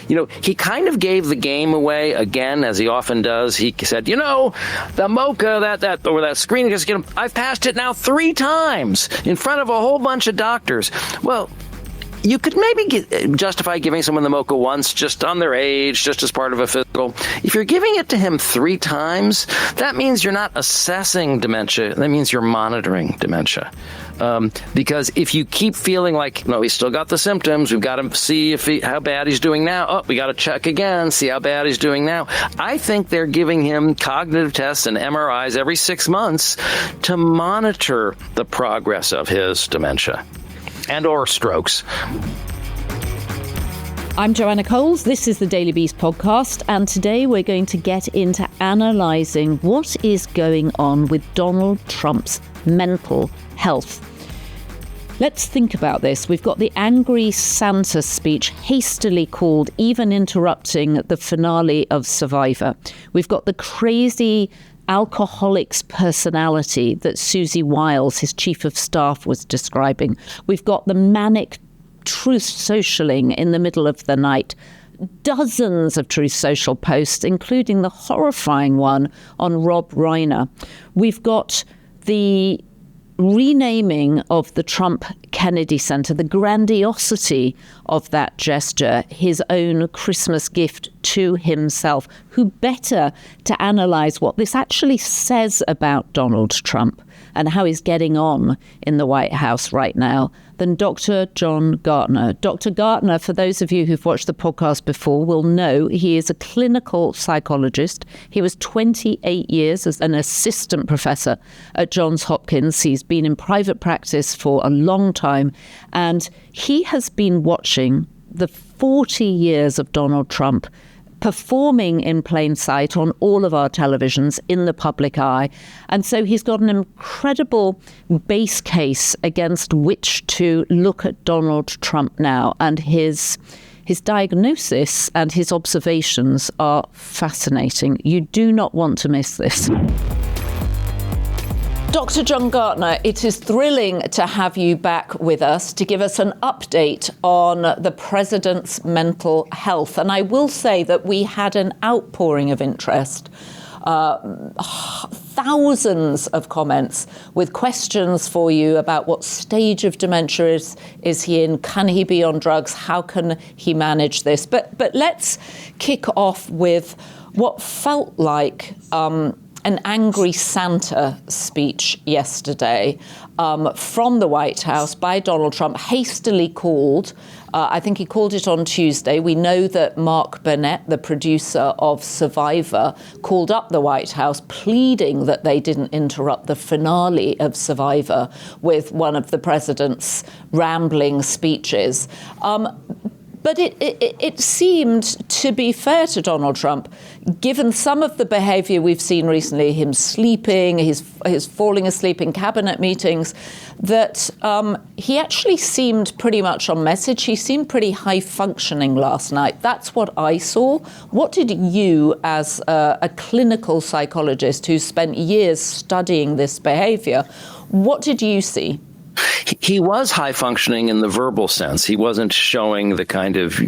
he kind of gave the game away again, as he often does. He said, the mocha, that screening, I've passed it now 3 times in front of a whole bunch of doctors. Well, you could maybe justify giving someone the mocha once, just on their age, just as part of a physical. If you're giving it to him 3 times, that means you're not assessing dementia. That means you're monitoring dementia. Because if you keep feeling like, no, he's still got the symptoms, we've got to see how bad he's doing now. Oh, we got to check again, see how bad he's doing now. I think they're giving him cognitive tests and MRIs every 6 months to monitor the progress of his dementia and or strokes. I'm Joanna Coles. This is the Daily Beast podcast, and today we're going to get into analysing what is going on with Donald Trump's mental health. Let's think about this. We've got the angry Santa speech hastily called, even interrupting the finale of Survivor. We've got the crazy alcoholic's personality that Susie Wiles, his chief of staff, was describing. We've got the manic Truth Socialing in the middle of the night. Dozens of Truth Social posts, including the horrifying one on Rob Reiner. We've got the renaming of the Trump Kennedy Center, the grandiosity of that gesture, his own Christmas gift to himself. Who better to analyze what this actually says about Donald Trump and how he's getting on in the White House right now than Dr. John Gartner. Dr. Gartner, for those of you who've watched the podcast before, will know he is a clinical psychologist. He was 28 years as an assistant professor at Johns Hopkins. He's been in private practice for a long time, and he has been watching the 40 years of Donald Trump performing in plain sight on all of our televisions in the public eye. And so he's got an incredible base case against which to look at Donald Trump now. And his diagnosis and his observations are fascinating. You do not want to miss this. Dr. John Gartner, it is thrilling to have you back with us to give us an update on the president's mental health. And I will say that we had an outpouring of interest, thousands of comments with questions for you about what stage of dementia is he in? Can he be on drugs? How can he manage this? But let's kick off with what felt like an angry Santa speech yesterday from the White House by Donald Trump, hastily called. I think he called it on Tuesday. We know that Mark Burnett, the producer of Survivor, called up the White House pleading that they didn't interrupt the finale of Survivor with one of the president's rambling speeches. But it seemed to be fair to Donald Trump, given some of the behavior we've seen recently, him sleeping, his falling asleep in cabinet meetings, that he actually seemed pretty much on message. He seemed pretty high functioning last night. That's what I saw. What did you, as a clinical psychologist who spent years studying this behavior, what did you see? He was high functioning in the verbal sense. He wasn't showing the kind of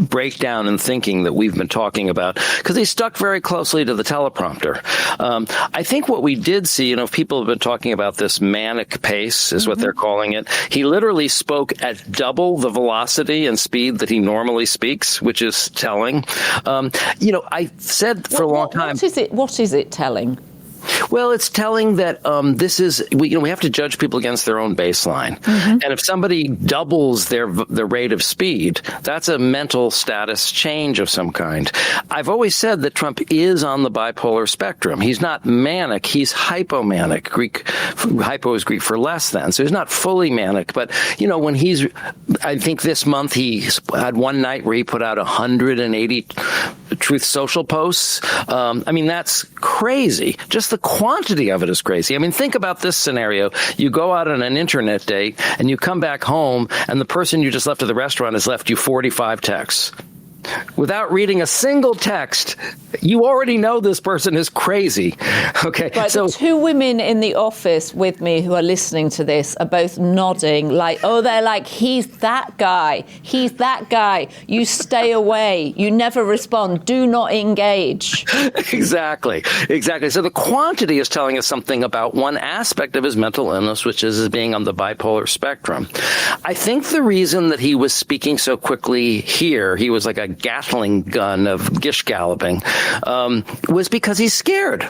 breakdown in thinking that we've been talking about because he stuck very closely to the teleprompter. I think what we did see, people have been talking about this manic pace is what they're calling it. He literally spoke at double the velocity and speed that he normally speaks, which is telling. I said for a long time. What is it telling? Well, it's telling that we have to judge people against their own baseline. And if somebody doubles their rate of speed, that's a mental status change of some kind. I've always said that Trump is on the bipolar spectrum. He's not manic. He's hypomanic. Hypo is Greek for less than. So he's not fully manic. But, when I think this month he had one night where he put out 180 Truth Social posts. That's crazy. Just the quantity of it is crazy. Think about this scenario. You go out on an internet date and you come back home and the person you just left at the restaurant has left you 45 texts. without reading a single text, you already know this person is crazy. Okay. Right, so the two women in the office with me who are listening to this are both nodding they're like, he's that guy. He's that guy. You stay away. You never respond. Do not engage. Exactly. So the quantity is telling us something about one aspect of his mental illness, which is being on the bipolar spectrum. I think the reason that he was speaking so quickly here, he was like a Gatling gun of gish galloping, was because he's scared.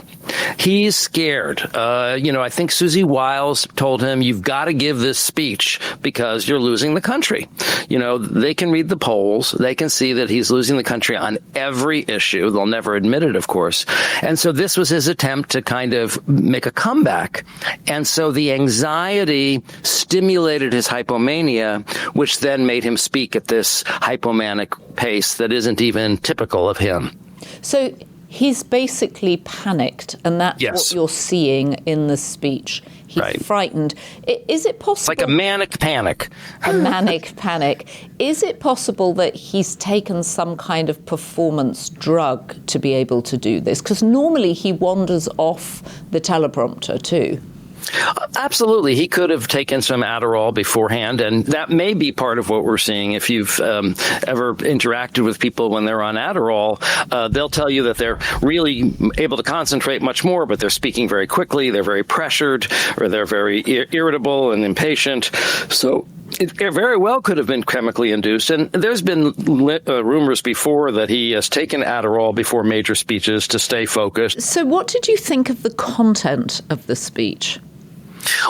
He's scared. I think Susie Wiles told him, you've got to give this speech because you're losing the country. They can read the polls. They can see that he's losing the country on every issue. They'll never admit it, of course. And so this was his attempt to kind of make a comeback. And so the anxiety stimulated his hypomania, which then made him speak at this hypomanic pace that isn't even typical of him. So he's basically panicked, and that's what you're seeing in the speech. He's frightened. Is it possible? It's like a manic panic. A manic panic. Is it possible that he's taken some kind of performance drug to be able to do this? Because normally he wanders off the teleprompter too. Absolutely. He could have taken some Adderall beforehand, and that may be part of what we're seeing. If you've ever interacted with people when they're on Adderall, they'll tell you that they're really able to concentrate much more, but they're speaking very quickly, they're very pressured, or they're very irritable and impatient. So it very well could have been chemically induced. And there's been rumors before that he has taken Adderall before major speeches to stay focused. So what did you think of the content of the speech?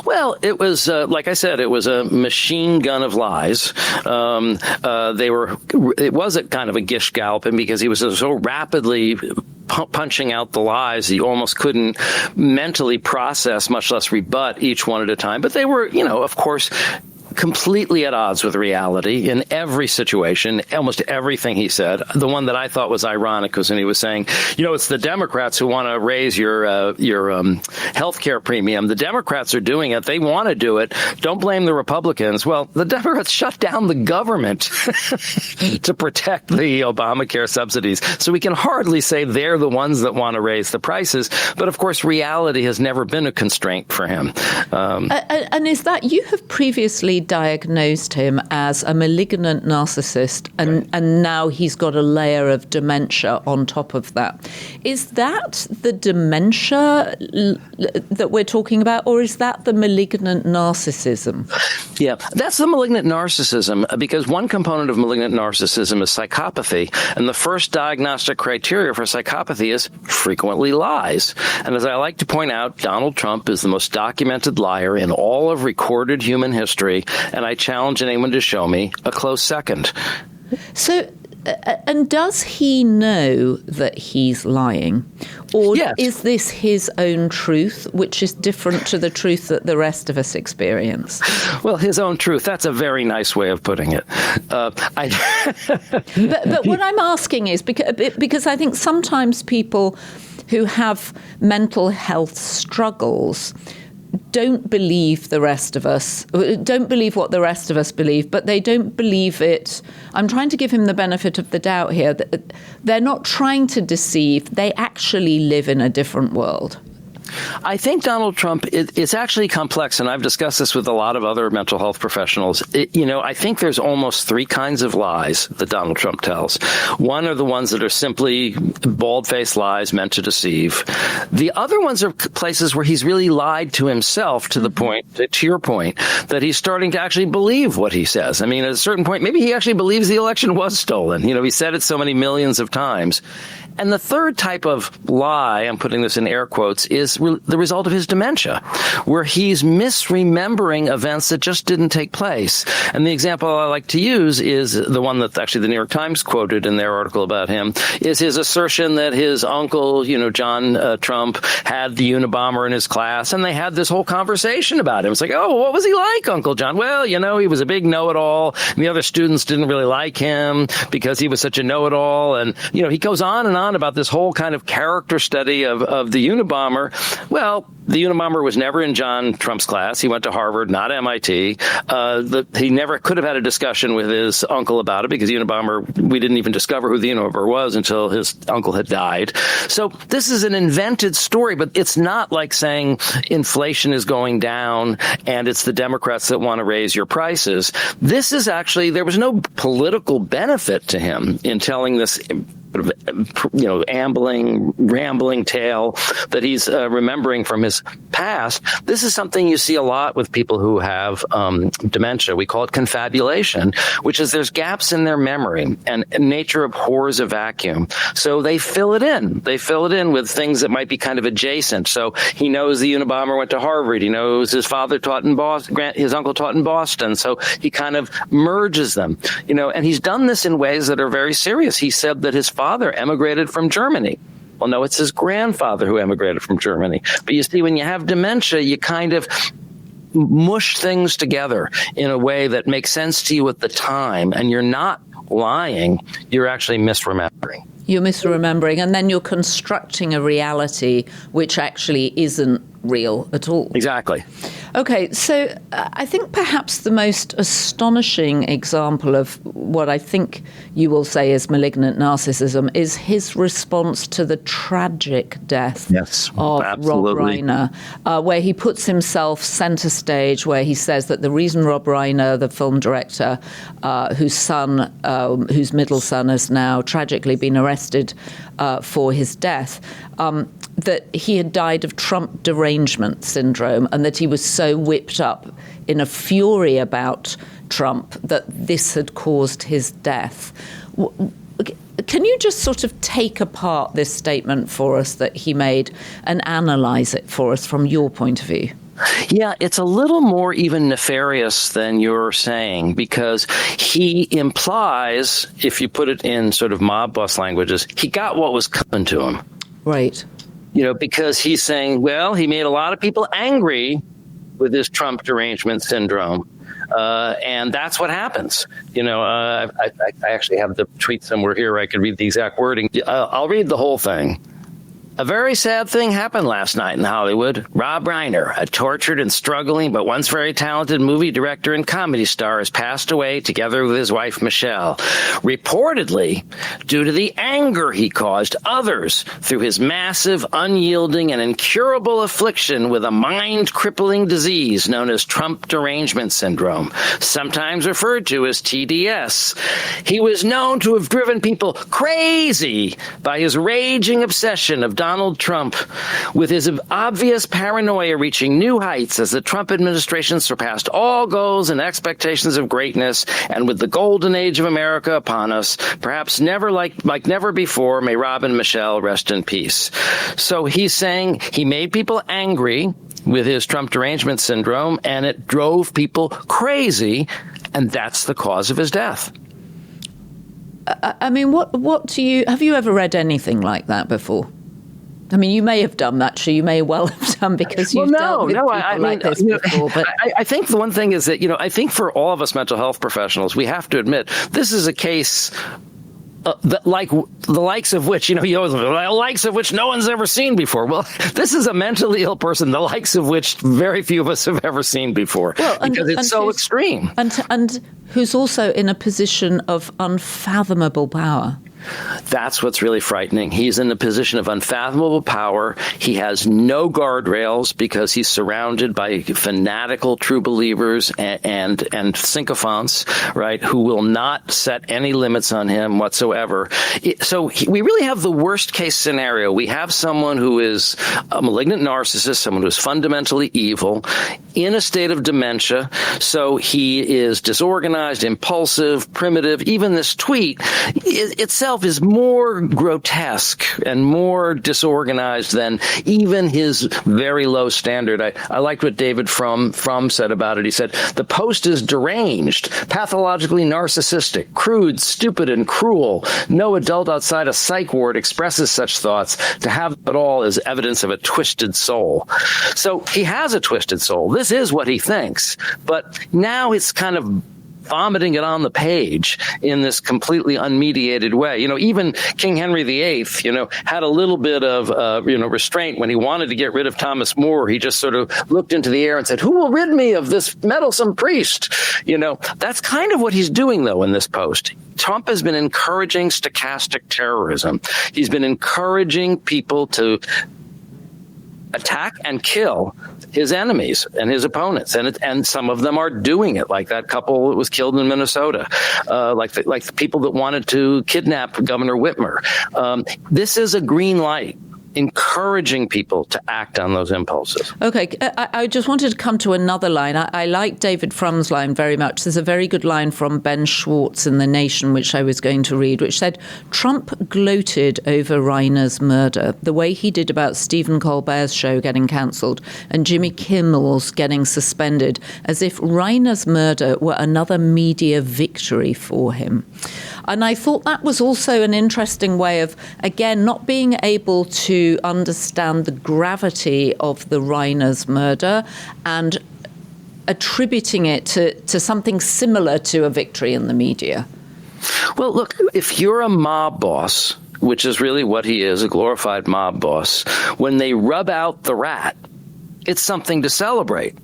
Well, it was, like I said, it was a machine gun of lies. It was a kind of a gish galloping because he was so rapidly punching out the lies, you almost couldn't mentally process, much less rebut each one at a time. But they were, of course, completely at odds with reality in every situation, almost everything he said. The one that I thought was ironic was when he was saying, it's the Democrats who want to raise your health care premium. The Democrats are doing it. They want to do it. Don't blame the Republicans. Well, the Democrats shut down the government to protect the Obamacare subsidies. So we can hardly say they're the ones that want to raise the prices. But of course, reality has never been a constraint for him. And is that you have previously diagnosed him as a malignant narcissist, and now he's got a layer of dementia on top of that. Is that the dementia that we're talking about, or is that the malignant narcissism? Yeah, that's the malignant narcissism, because one component of malignant narcissism is psychopathy, and the first diagnostic criteria for psychopathy is frequently lies. And as I like to point out, Donald Trump is the most documented liar in all of recorded human history, and I challenge anyone to show me a close second. So, and does he know that he's lying? Or is this his own truth, which is different to the truth that the rest of us experience? Well, his own truth, that's a very nice way of putting it. But what I'm asking is, because I think sometimes people who have mental health struggles don't believe the rest of us, don't believe what the rest of us believe, but they don't believe it. I'm trying to give him the benefit of the doubt here. That they're not trying to deceive. They actually live in a different world. I think Donald Trump is actually complex, and I've discussed this with a lot of other mental health professionals. I think there's almost three kinds of lies that Donald Trump tells. One are the ones that are simply bald-faced lies meant to deceive. The other ones are places where he's really lied to himself to the point, to your point, that he's starting to actually believe what he says. I mean, at a certain point, maybe he actually believes the election was stolen. He said it so many millions of times. And the third type of lie, I'm putting this in air quotes, is the result of his dementia, where he's misremembering events that just didn't take place. And the example I like to use is the one that actually the New York Times quoted in their article about him, is his assertion that his uncle, John Trump, had the Unabomber in his class, and they had this whole conversation about him. It's like, oh, what was he like, Uncle John? Well, he was a big know-it-all, and the other students didn't really like him because he was such a know-it-all. And, he goes on and on about this whole kind of character study of the Unabomber. Well, the Unabomber was never in John Trump's class. He went to Harvard, not MIT. He never could have had a discussion with his uncle about it because the Unabomber, we didn't even discover who the Unabomber was until his uncle had died. So this is an invented story, but it's not like saying inflation is going down and it's the Democrats that want to raise your prices. This is actually, there was no political benefit to him in telling this rambling tale that he's remembering from his past. This is something you see a lot with people who have dementia. We call it confabulation, which is there's gaps in their memory, and nature abhors a vacuum. So they fill it in. They fill it in with things that might be kind of adjacent. So he knows the Unabomber went to Harvard. He knows his father taught in Boston, his uncle taught in Boston. So he kind of merges them, and he's done this in ways that are very serious. He said that his father emigrated from Germany. Well, no, it's his grandfather who emigrated from Germany. But you see, when you have dementia, you kind of mush things together in a way that makes sense to you at the time, and you're not lying, you're actually misremembering. You're misremembering, and then you're constructing a reality which actually isn't real at all. Exactly. Okay, so I think perhaps the most astonishing example of what I think you will say is malignant narcissism is his response to the tragic death of absolutely. Rob Reiner, where he puts himself center stage, where he says that the reason Rob Reiner, the film director, whose middle son has now tragically been arrested for his death, that he had died of Trump derangement syndrome, and that he was so whipped up in a fury about Trump that this had caused his death. Can you just sort of take apart this statement for us that he made and analyze it for us from your point of view? Yeah, it's a little more even nefarious than you're saying, because he implies, if you put it in sort of mob boss languages, he got what was coming to him. Right. Because he's saying, well, he made a lot of people angry with his Trump derangement syndrome. And that's what happens. I actually have the tweet somewhere here where I could read the exact wording. I'll read the whole thing. A very sad thing happened last night in Hollywood. Rob Reiner, a tortured and struggling but once very talented movie director and comedy star, has passed away together with his wife, Michelle. Reportedly, due to the anger he caused others through his massive, unyielding, and incurable affliction with a mind-crippling disease known as Trump derangement syndrome, sometimes referred to as TDS. He was known to have driven people crazy by his raging obsession of Donald Trump, with his obvious paranoia reaching new heights as the Trump administration surpassed all goals and expectations of greatness, and with the golden age of America upon us, perhaps never like never before, may Rob and Michelle rest in peace. So he's saying he made people angry with his Trump derangement syndrome, and it drove people crazy, and that's the cause of his death. I mean, have you ever read anything like that before? I mean, you may have done that, so you may well have done, because you've dealt with people like this before. But I think the one thing is that, I think for all of us mental health professionals, we have to admit this is a case the likes of which, the likes of which no one's ever seen before. Well, this is a mentally ill person, the likes of which very few of us have ever seen before, because it's so extreme. And who's also in a position of unfathomable power. That's what's really frightening. He's in a position of unfathomable power. He has no guardrails because he's surrounded by fanatical true believers and sycophants, right, who will not set any limits on him whatsoever. We really have the worst case scenario. We have someone who is a malignant narcissist, someone who's fundamentally evil, in a state of dementia. So he is disorganized, impulsive, primitive. Even this tweet itself is more grotesque and more disorganized than even his very low standard. I liked what David Frum said about it. He said, the post is deranged, pathologically narcissistic, crude, stupid, and cruel. No adult outside a psych ward expresses such thoughts. To have it all is evidence of a twisted soul. So he has a twisted soul. This is what he thinks. But now it's kind of vomiting it on the page in this completely unmediated way. Even King Henry VIII, had a little bit of, restraint when he wanted to get rid of Thomas More. He just sort of looked into the air and said, "Who will rid me of this meddlesome priest?" That's kind of what he's doing, though, in this post. Trump has been encouraging stochastic terrorism. He's been encouraging people to attack and kill his enemies and his opponents, and some of them are doing it, like that couple that was killed in Minnesota, like the people that wanted to kidnap Governor Whitmer. This is a green light, encouraging people to act on those impulses. Okay, I just wanted to come to another line. I like David Frum's line very much. There's a very good line from Ben Schwartz in The Nation, which I was going to read, which said, Trump gloated over Reiner's murder, the way he did about Stephen Colbert's show getting cancelled and Jimmy Kimmel's getting suspended, as if Reiner's murder were another media victory for him. And I thought that was also an interesting way of, again, not being able to understand the gravity of the Reiner's murder and attributing it to something similar to a victory in the media. Well, look, if you're a mob boss, which is really what he is, a glorified mob boss, when they rub out the rat, it's something to celebrate.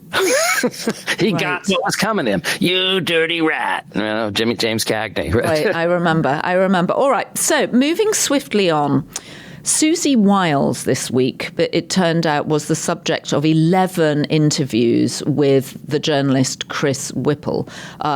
He right. got what was coming to him. You dirty rat. James Cagney. Right, I remember. All right, so moving swiftly on. Susie Wiles this week, it turned out, was the subject of 11 interviews with the journalist Chris Whipple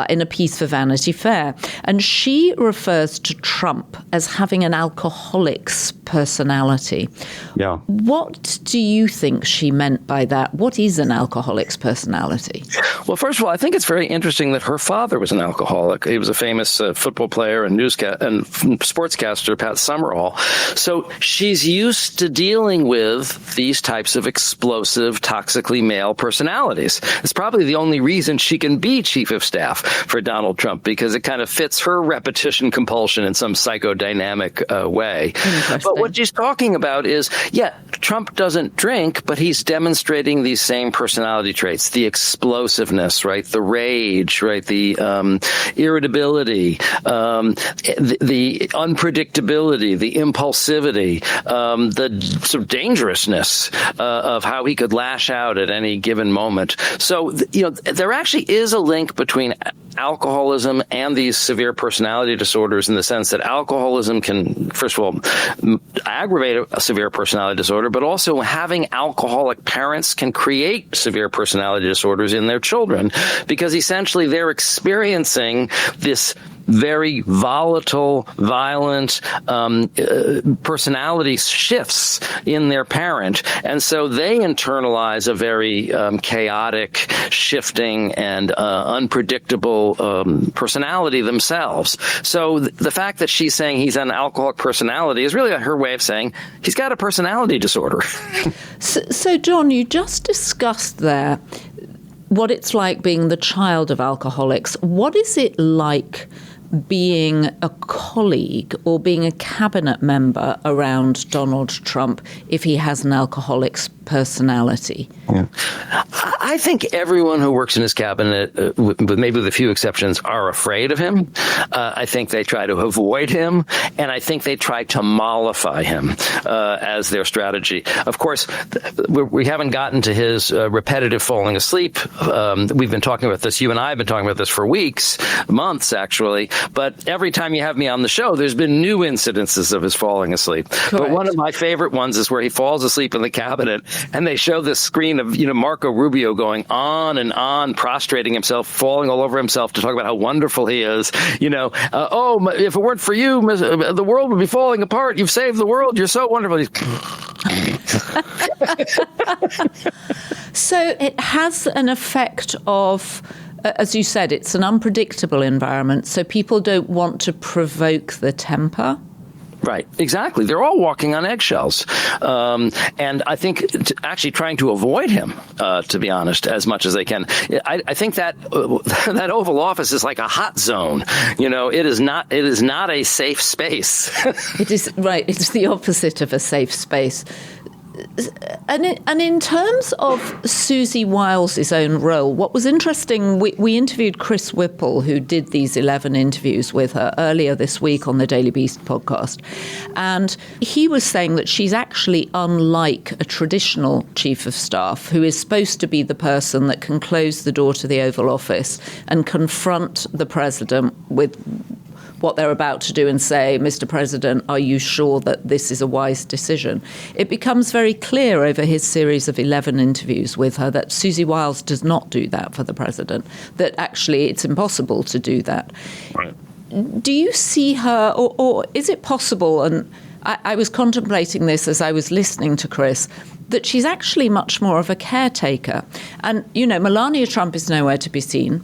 in a piece for Vanity Fair. And she refers to Trump as having an alcoholic's personality. Yeah. What do you think she meant by that? What is an alcoholic's personality? Well, first of all, I think it's very interesting that her father was an alcoholic. He was a famous football player and sportscaster, Pat Summerall. So she's used to dealing with these types of explosive, toxically male personalities. It's probably the only reason she can be chief of staff for Donald Trump, because it kind of fits her repetition compulsion in some psychodynamic way. But what she's talking about is, Trump doesn't drink, but he's demonstrating these same personality traits, the explosiveness, right? The rage, right? The irritability, the unpredictability, the impulsivity, the sort of dangerousness of how he could lash out at any given moment. So, there actually is a link between alcoholism and these severe personality disorders, in the sense that alcoholism can, first of all, aggravate a severe personality disorder, but also having alcoholic parents can create severe personality disorders in their children, because essentially they're experiencing this very volatile, violent personality shifts in their parent. And so they internalize a very chaotic, shifting, and unpredictable personality themselves. So the fact that she's saying he's an alcoholic personality is really her way of saying he's got a personality disorder. So, John, you just discussed there what it's like being the child of alcoholics. What is it like being a colleague or being a cabinet member around Donald Trump if he has an alcoholic's personality? Yeah. I think everyone who works in his cabinet, maybe with a few exceptions, are afraid of him. I think they try to avoid him, and I think they try to mollify him as their strategy. Of course, we haven't gotten to his repetitive falling asleep. We've been talking about this. You and I have been talking about this for weeks, months, actually. But every time you have me on the show, there's been new incidences of his falling asleep. Correct. But one of my favorite ones is where he falls asleep in the cabinet, and they show this screen of Marco Rubio going on and on, prostrating himself, falling all over himself to talk about how wonderful he is. If it weren't for you, the world would be falling apart. You've saved the world. You're so wonderful. So it has an effect of, as you said, it's an unpredictable environment, so people don't want to provoke the temper. Right, exactly. They're all walking on eggshells. And I think actually trying to avoid him, to be honest, as much as they can. I think that that Oval Office is like a hot zone. It is not a safe space. It is, right. It's the opposite of a safe space. And in terms of Susie Wiles' own role, what was interesting, we interviewed Chris Whipple, who did these 11 interviews with her earlier this week on the Daily Beast podcast. And he was saying that she's actually unlike a traditional chief of staff, who is supposed to be the person that can close the door to the Oval Office and confront the president with what they're about to do and say, Mr. President, are you sure that this is a wise decision? It becomes very clear over his series of 11 interviews with her that Susie Wiles does not do that for the president, that actually it's impossible to do that. Right. Do you see her, or is it possible, and I was contemplating this as I was listening to Chris, that she's actually much more of a caretaker? And, Melania Trump is nowhere to be seen.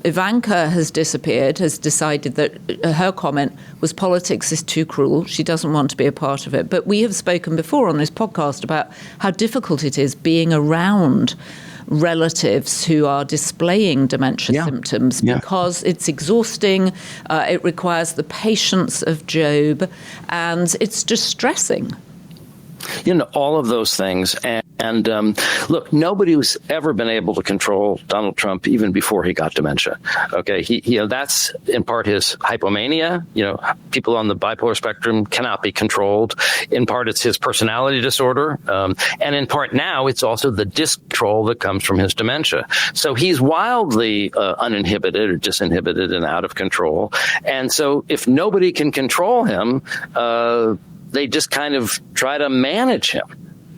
Ivanka has disappeared, has decided that her comment was politics is too cruel. She doesn't want to be a part of it. But we have spoken before on this podcast about how difficult it is being around relatives who are displaying dementia symptoms because it's exhausting, it requires the patience of Job, and it's distressing. All of those things. And look, nobody who's ever been able to control Donald Trump even before he got dementia. Okay, that's in part his hypomania. People on the bipolar spectrum cannot be controlled. In part, it's his personality disorder, and in part now it's also the discontrol that comes from his dementia. So he's wildly uninhibited or disinhibited and out of control. And so if nobody can control him, they just kind of try to manage him,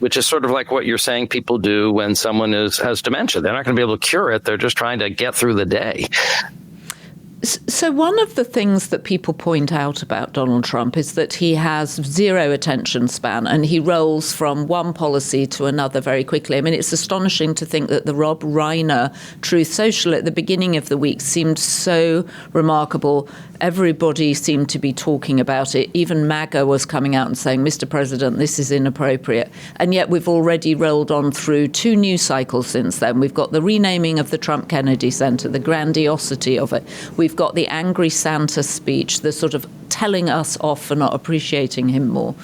which is sort of like what you're saying people do when someone has dementia. They're not going to be able to cure it. They're just trying to get through the day. So one of the things that people point out about Donald Trump is that he has zero attention span and he rolls from one policy to another very quickly. I mean, it's astonishing to think that the Rob Reiner Truth Social at the beginning of the week seemed so remarkable. Everybody seemed to be talking about it. Even MAGA was coming out and saying, Mr. President, this is inappropriate. And yet we've already rolled on through 2 news cycles since then. We've got the renaming of the Trump Kennedy Center, the grandiosity of it. We've got the angry Santa speech, the sort of telling us off for not appreciating him more.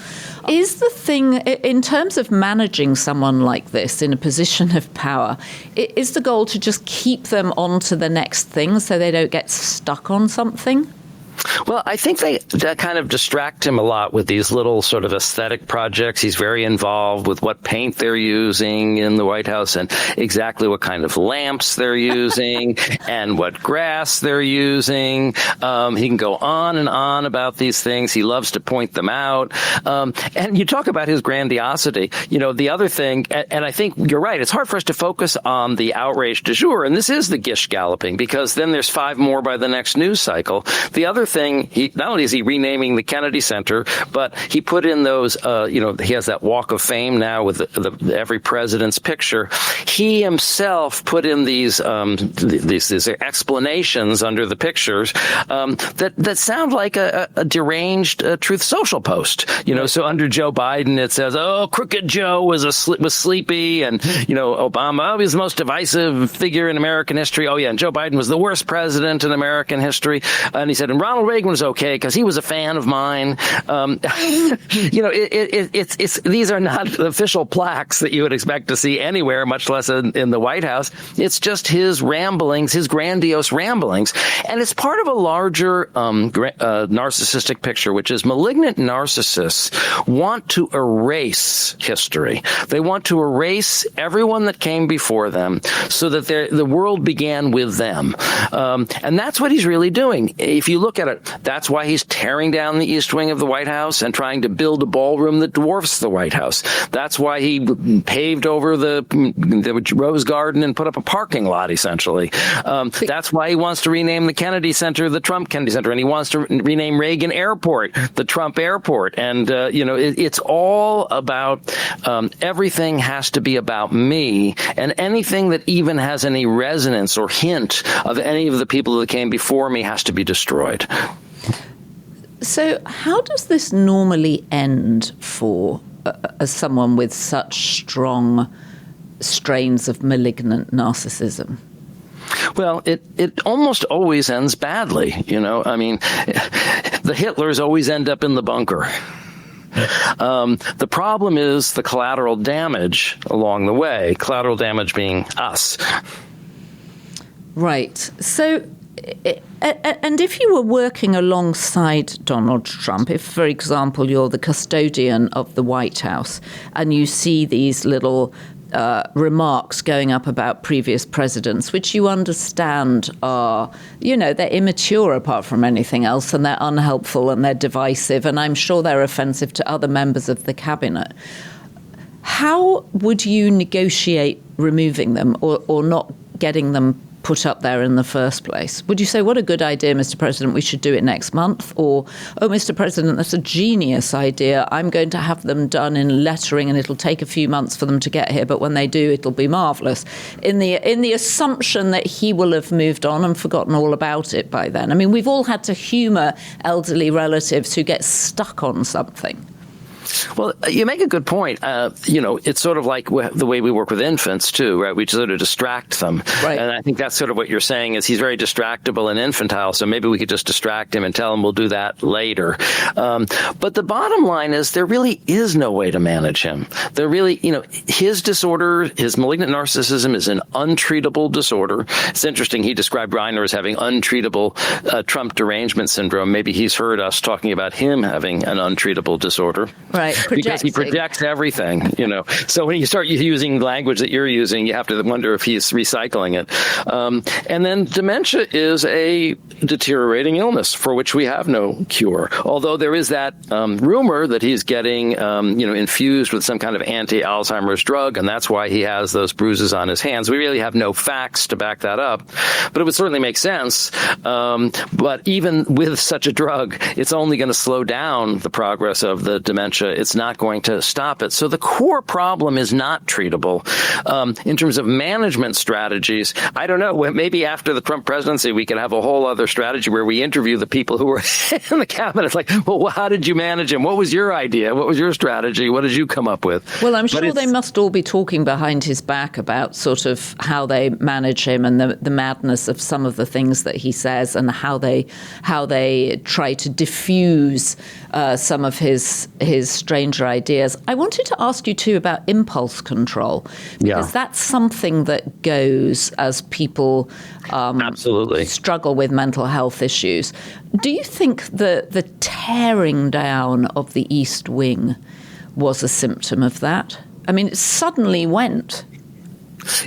Is the thing, in terms of managing someone like this in a position of power, is the goal to just keep them on to the next thing so they don't get stuck on something? Well, I think they kind of distract him a lot with these little sort of aesthetic projects. He's very involved with what paint they're using in the White House and exactly what kind of lamps they're using and what grass they're using. He can go on and on about these things. He loves to point them out. And you talk about his grandiosity. The other thing, and I think you're right, it's hard for us to focus on the outrage du jour, and this is the gish galloping, because then there's 5 more by the next news cycle. The other thing, not only is he renaming the Kennedy Center, but he put in those, he has that Walk of Fame now with every president's picture. He himself put in these explanations under the pictures that sound like a deranged Truth Social post. So under Joe Biden, it says, Crooked Joe was sleepy, and Obama was the most divisive figure in American history. Oh yeah, and Joe Biden was the worst president in American history. And he said, and Ronald Reagan was okay because he was a fan of mine. These are not official plaques that you would expect to see anywhere, much less in the White House. It's just his ramblings, his grandiose ramblings. And it's part of a larger narcissistic picture, which is malignant narcissists want to erase history. They want to erase everyone that came before them so that the world began with them. And that's what he's really doing. If you look at it, that's why he's tearing down the East Wing of the White House and trying to build a ballroom that dwarfs the White House. That's why he paved over the Rose Garden and put up a parking lot, essentially. That's why he wants to rename the Kennedy Center the Trump Kennedy Center, and he wants to rename Reagan Airport the Trump Airport. And, it's all about everything has to be about me, and anything that even has any resonance or hint of any of the people that came before me has to be destroyed. So how does this normally end for someone with such strong strains of malignant narcissism? Well, it almost always ends badly. I mean, the Hitlers always end up in the bunker. The problem is the collateral damage along the way, collateral damage being us. Right. So, and if you were working alongside Donald Trump, if, for example, you're the custodian of the White House and you see these little remarks going up about previous presidents, which you understand are, they're immature apart from anything else, and they're unhelpful and they're divisive, and I'm sure they're offensive to other members of the cabinet. How would you negotiate removing them or not getting them put up there in the first place? Would you say, what a good idea, Mr. President, we should do it next month? Or, oh, Mr. President, that's a genius idea. I'm going to have them done in lettering and it'll take a few months for them to get here, but when they do, it'll be marvellous. In the assumption that he will have moved on and forgotten all about it by then. I mean, we've all had to humour elderly relatives who get stuck on something. Well, you make a good point. It's sort of like the way we work with infants, too, right? We sort of distract them. Right. And I think that's sort of what you're saying is he's very distractible and infantile, so maybe we could just distract him and tell him we'll do that later. But the bottom line is there really is no way to manage him. There really, his disorder, his malignant narcissism is an untreatable disorder. It's interesting. He described Gartner as having untreatable Trump derangement syndrome. Maybe he's heard us talking about him having an untreatable disorder. Right, because he projects everything, So when you start using language that you're using, you have to wonder if he's recycling it. And then dementia is a deteriorating illness for which we have no cure. Although there is that rumor that he's getting, infused with some kind of anti-Alzheimer's drug, and that's why he has those bruises on his hands. We really have no facts to back that up, but it would certainly make sense. But even with such a drug, it's only going to slow down the progress of the dementia. It's not going to stop it. So the core problem is not treatable. In terms of management strategies, I don't know. Maybe after the Trump presidency, we could have a whole other strategy where we interview the people who were in the cabinet. It's like, well, how did you manage him? What was your idea? What was your strategy? What did you come up with? Well, I'm sure they must all be talking behind his back about sort of how they manage him and the madness of some of the things that he says and how they try to diffuse some of his stranger ideas. I wanted to ask you too about impulse control, because that's something that goes as people absolutely struggle with mental health issues. Do you think the tearing down of the East Wing was a symptom of that? I mean, it suddenly went.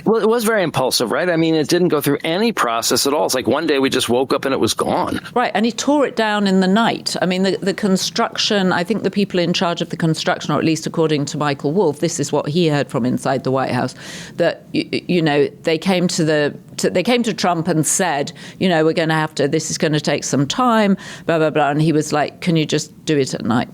Well, it was very impulsive, right? I mean, it didn't go through any process at all. It's like one day we just woke up and it was gone. Right, and he tore it down in the night. I mean, the construction, I think the people in charge of the construction, or at least according to Michael Wolff, this is what he heard from inside the White House, that, they came to Trump and said, we're going to have to, this is going to take some time, blah, blah, blah. And he was like, can you just do it at night?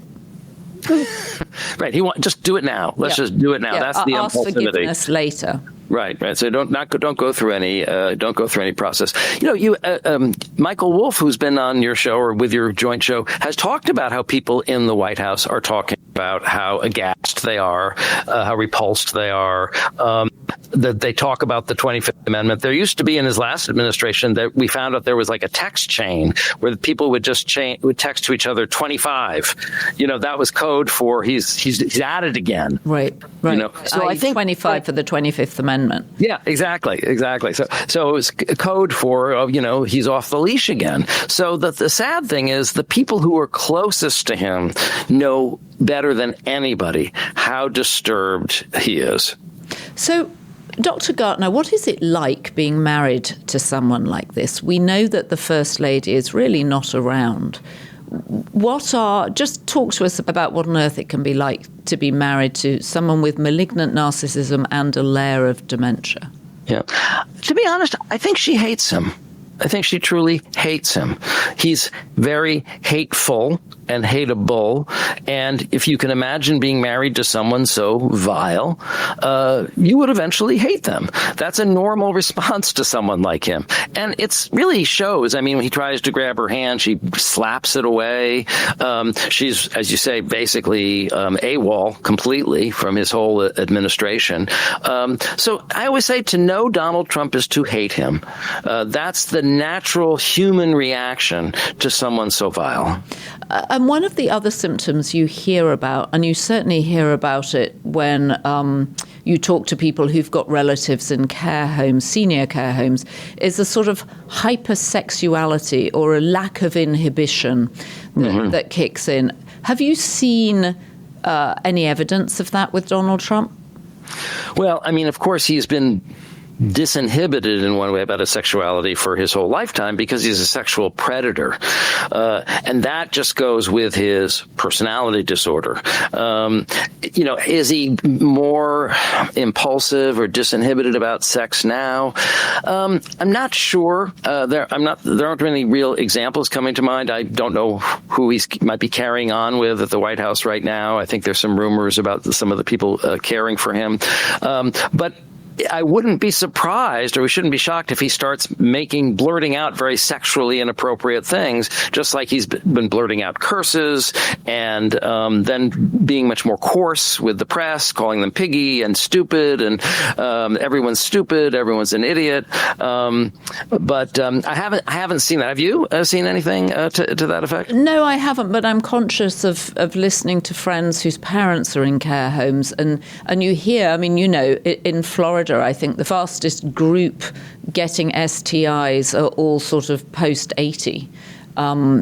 Right. Just do it now. Let's just do it now. Yeah. That's the ask impulsivity. Forgiveness later. Right. So don't go through any process. Michael Wolff, who's been on your show or with your joint show, has talked about how people in the White House are talking about how aghast they are, how repulsed they are. That they talk about the 25th Amendment. There used to be in his last administration that we found out there was like a text chain where people would just would text to each other 25. That was code for he's at it again. Right. So I think 25 for the 25th Amendment. Yeah, exactly. So it was code for he's off the leash again. So the sad thing is the people who are closest to him know better than anybody how disturbed he is. So, Dr. Gartner, what is it like being married to someone like this? We know that the First Lady is really not around. Just talk to us about what on earth it can be like to be married to someone with malignant narcissism and a layer of dementia. Yeah. To be honest, I think she hates him. I think she truly hates him. He's very hateful and hateable. And if you can imagine being married to someone so vile, you would eventually hate them. That's a normal response to someone like him. And it's really shows. I mean, when he tries to grab her hand, she slaps it away. She's, as you say, basically AWOL completely from his whole administration. So I always say to know Donald Trump is to hate him. That's the natural human reaction to someone so vile. And one of the other symptoms you hear about, and you certainly hear about it when you talk to people who've got relatives in care homes, senior care homes, is a sort of hypersexuality or a lack of inhibition that kicks in. Have you seen any evidence of that with Donald Trump? Well, I mean, of course, he's been disinhibited in one way about his sexuality for his whole lifetime because he's a sexual predator. And that just goes with his personality disorder. Is he more impulsive or disinhibited about sex now? I'm not sure. There aren't any real examples coming to mind. I don't know who he might be carrying on with at the White House right now. I think there's some rumors about some of the people caring for him. But I wouldn't be surprised, or we shouldn't be shocked, if he starts blurting out very sexually inappropriate things, just like he's been blurting out curses and then being much more coarse with the press, calling them piggy and stupid, and everyone's stupid, everyone's an idiot. But I haven't seen that. Have you seen anything to that effect? No, I haven't, but I'm conscious of listening to friends whose parents are in care homes, and you hear, I mean, in Florida, I think the fastest group getting STIs are all sort of post-80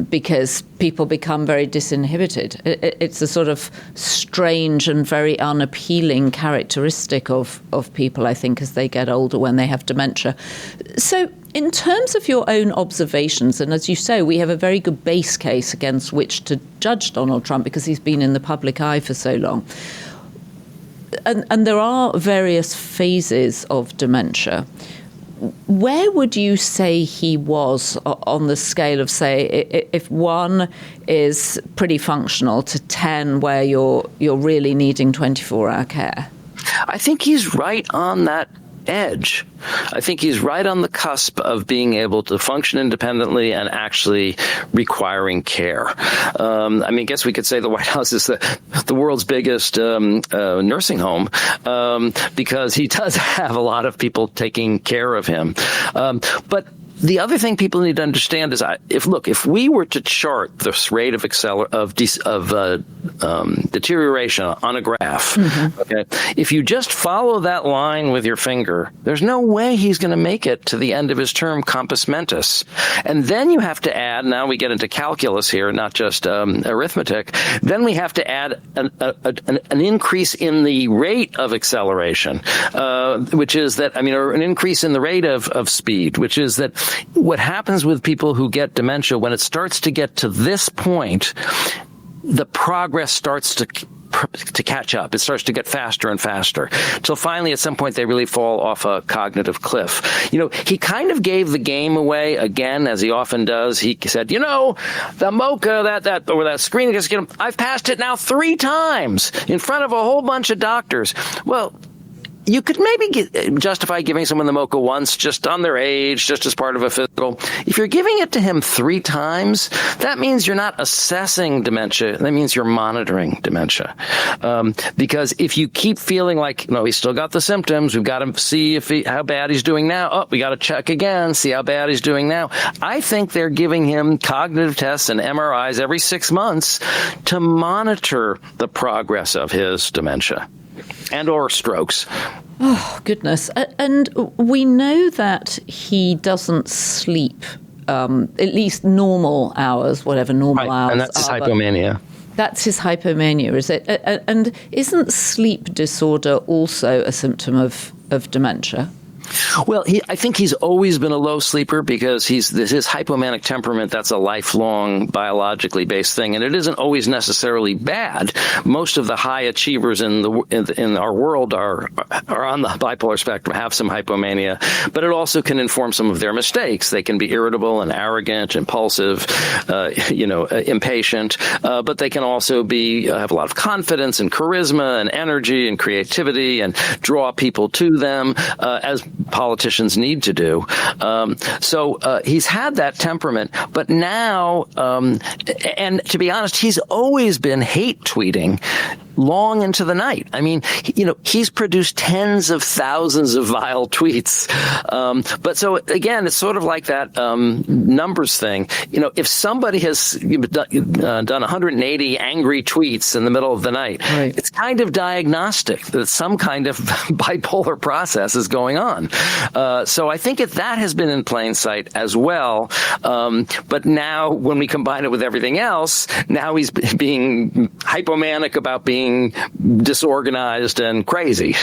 because people become very disinhibited. It's a sort of strange and very unappealing characteristic of people, I think, as they get older when they have dementia. So in terms of your own observations, and as you say, we have a very good base case against which to judge Donald Trump because he's been in the public eye for so long. And there are various phases of dementia. Where would you say he was on the scale of, say, if 1 is pretty functional to 10 where you're really needing 24-hour care? I think he's right on that edge. I think he's right on the cusp of being able to function independently and actually requiring care. I guess we could say the White House is the world's biggest nursing home because he does have a lot of people taking care of him. But the other thing people need to understand is, if we were to chart this rate of deterioration on a graph, okay, if you just follow that line with your finger, there's no way he's going to make it to the end of his term compos mentis. And then you have to add, now we get into calculus here, not just arithmetic, then we have to add an increase in the rate of acceleration, which is that, or an increase in the rate of speed, which is that what happens with people who get dementia, when it starts to get to this point, the progress starts to catch up. It starts to get faster and faster till finally at some point they really fall off a cognitive cliff. He kind of gave the game away again, as he often does. He said, the mocha, that screen, I've passed it now 3 times in front of a whole bunch of doctors. Well, you could maybe justify giving someone the mocha once, just on their age, just as part of a physical. If you're giving it to him 3 times, that means you're not assessing dementia. That means you're monitoring dementia. Because if you keep feeling like, no, he's still got the symptoms, we've got to see how bad he's doing now. Oh, we got to check again, see how bad he's doing now. I think they're giving him cognitive tests and MRIs every 6 months to monitor the progress of his dementia and or strokes. Oh, goodness. And we know that he doesn't sleep, at least normal hours, whatever normal hours are. And that's his hypomania. That's his hypomania, is it? And isn't sleep disorder also a symptom of dementia? Well, I think he's always been a low sleeper because his hypomanic temperament, that's a lifelong biologically based thing, and it isn't always necessarily bad. Most of the high achievers in our world are on the bipolar spectrum, have some hypomania, but it also can inform some of their mistakes. They can be irritable and arrogant, impulsive, impatient, but they can also have a lot of confidence and charisma and energy and creativity and draw people to them, as politicians need to do. So he's had that temperament, but now, and to be honest, he's always been hate tweeting long into the night. I mean, he's produced tens of thousands of vile tweets. But so again, it's sort of like that numbers thing. If somebody has done 180 angry tweets in the middle of the night, right, it's kind of diagnostic that some kind of bipolar process is going on. So I think that has been in plain sight as well. But now when we combine it with everything else, now he's being hypomanic about being disorganized and crazy.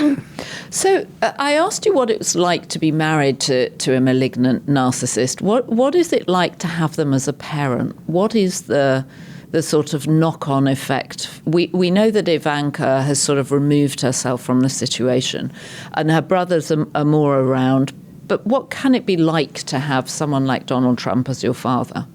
So I asked you what it was like to be married to a malignant narcissist. What is it like to have them as a parent? What is the sort of knock-on effect? We know that Ivanka has sort of removed herself from the situation, and her brothers are more around. But what can it be like to have someone like Donald Trump as your father?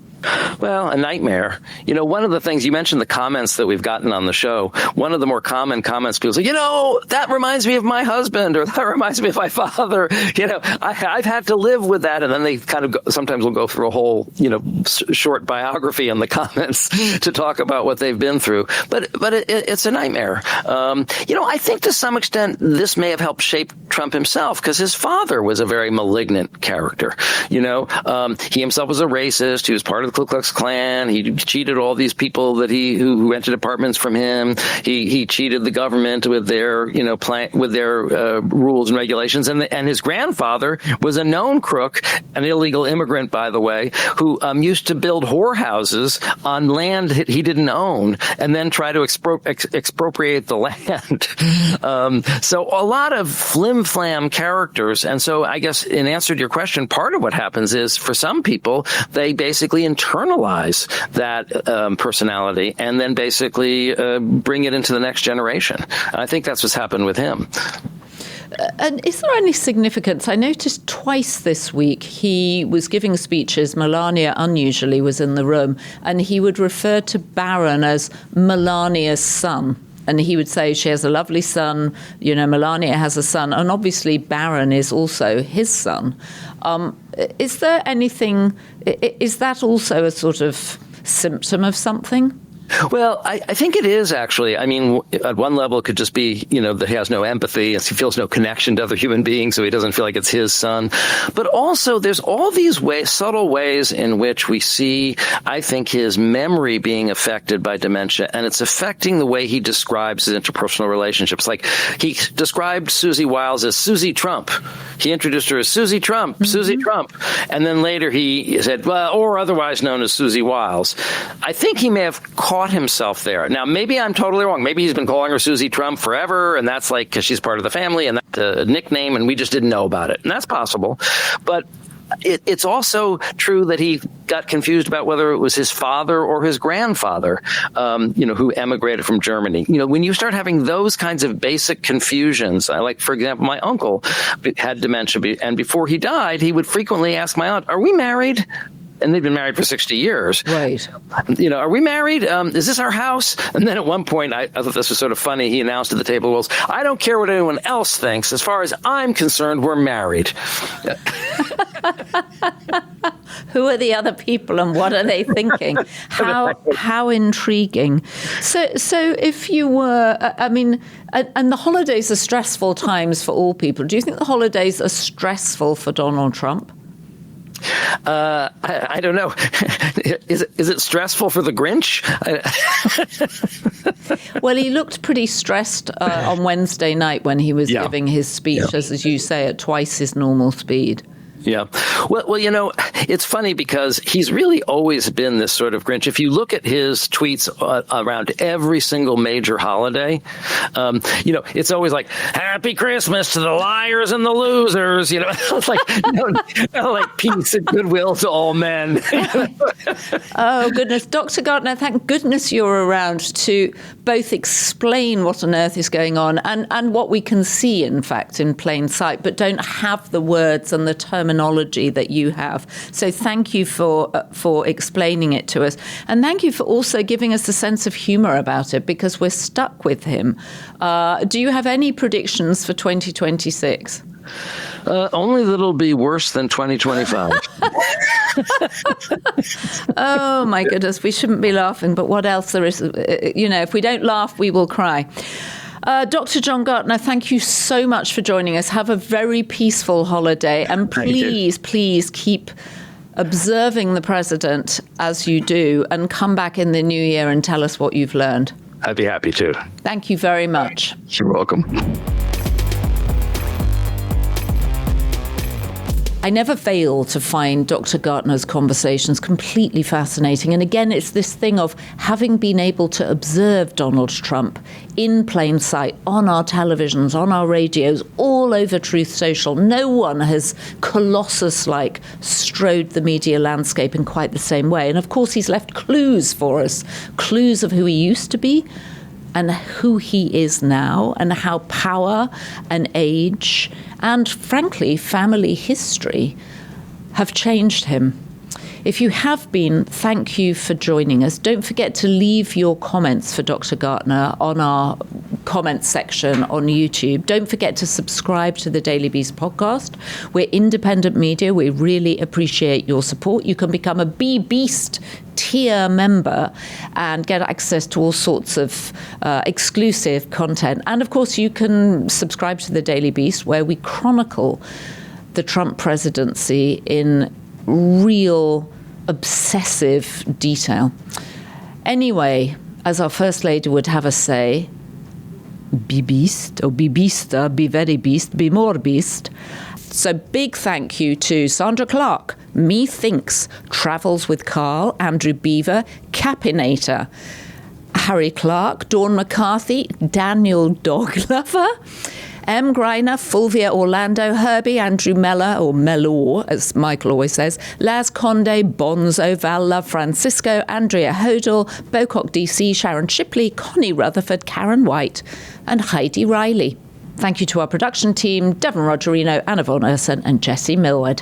Well, a nightmare. One of the things, you mentioned the comments that we've gotten on the show. One of the more common comments, people say, that reminds me of my husband, or that reminds me of my father. I've had to live with that. And then they kind of sometimes will go through a whole, short biography in the comments to talk about what they've been through. But it's a nightmare. I think to some extent this may have helped shape Trump himself, because his father was a very malignant character. He himself was a racist. He was part of the Ku Klux Klan. He cheated all these people that who rented apartments from him. He cheated the government with their rules and regulations. And his grandfather was a known crook, an illegal immigrant, by the way, who used to build whorehouses on land he didn't own and then try to expropriate the land. So a lot of flim-flam characters. And so I guess in answer to your question, part of what happens is for some people, they basically internalize that personality and then basically bring it into the next generation. I think that's what's happened with him. And is there any significance? I noticed twice this week he was giving speeches. Melania unusually was in the room, and he would refer to Barron as Melania's son. And he would say she has a lovely son, Melania has a son, and obviously Barron is also his son. Is there anything, is that also a sort of symptom of something? Well, I think it is, actually. I mean, at one level, it could just be, that he has no empathy, and he feels no connection to other human beings, so he doesn't feel like it's his son. But also, there's all these subtle ways in which we see, I think, his memory being affected by dementia, and it's affecting the way he describes his interpersonal relationships. Like, he described Susie Wiles as Susie Trump. He introduced her as Susie Trump, mm-hmm. Susie Trump. And then later he said, well, or otherwise known as Susie Wiles. I think he may have caught himself there. Now, maybe I'm totally wrong. Maybe he's been calling her Susie Trump forever, and that's like because she's part of the family, and that's a nickname, and we just didn't know about it. And that's possible. But it's also true that he got confused about whether it was his father or his grandfather, who emigrated from Germany. When you start having those kinds of basic confusions, like, for example, my uncle had dementia, and before he died, he would frequently ask my aunt, "Are we married?" And they'd been married for 60 years. Right. Are we married? Is this our house? And then at one point, I thought this was sort of funny. He announced at the table, well, I don't care what anyone else thinks. As far as I'm concerned, we're married. Who are the other people and what are they thinking? How intriguing. So if you were, and the holidays are stressful times for all people. Do you think the holidays are stressful for Donald Trump? I don't know. Is it stressful for the Grinch? Well, he looked pretty stressed on Wednesday night when he was giving his speech, as you say, at twice his normal speed. Yeah. Well, it's funny because he's really always been this sort of Grinch. If you look at his tweets around every single major holiday, it's always like, Happy Christmas to the liars and the losers, it's like, like peace and goodwill to all men. Oh, goodness. Dr. Gartner, thank goodness you're around to both explain what on earth is going on and what we can see, in fact, in plain sight, but don't have the words and the terminology that you have. So thank you for explaining it to us. And thank you for also giving us a sense of humor about it, because we're stuck with him. Do you have any predictions for 2026? Only that it'll be worse than 2025. Oh, my goodness. We shouldn't be laughing, but what else there is? If we don't laugh, we will cry. Dr. John Gartner, thank you so much for joining us. Have a very peaceful holiday. And please keep observing the president as you do, and come back in the new year and tell us what you've learned. I'd be happy to. Thank you very much. You're welcome. I never fail to find Dr. Gartner's conversations completely fascinating. And again, it's this thing of having been able to observe Donald Trump in plain sight, on our televisions, on our radios, all over Truth Social. No one has Colossus-like strode the media landscape in quite the same way. And of course, he's left clues for us, clues of who he used to be and who he is now, and how power and age and, frankly, family history have changed him. If you have been, thank you for joining us. Don't forget to leave your comments for Dr. Gartner on our comments section on YouTube. Don't forget to subscribe to the Daily Beast podcast. We're independent media. We really appreciate your support. You can become a Beast tier member and get access to all sorts of exclusive content. And of course, you can subscribe to the Daily Beast, where we chronicle the Trump presidency in real obsessive detail. Anyway, as our First Lady would have us say, be beast, or be beaster, be very beast, be more beast. So big thank you to Sandra Clark, Methinks, Travels with Carl, Andrew Beaver, Capinator, Harry Clark, Dawn McCarthy, Daniel Doglover, M. Greiner, Fulvia Orlando, Herbie, Andrew Mellor, or Mellor, as Michael always says, Laz Conde, Bonzo, Val Love, Francisco, Andrea Hodel, Bocock DC, Sharon Shipley, Connie Rutherford, Karen White, and Heidi Riley. Thank you to our production team, Devon Rogerino, Anna Von Ursen, and Jessie Millward.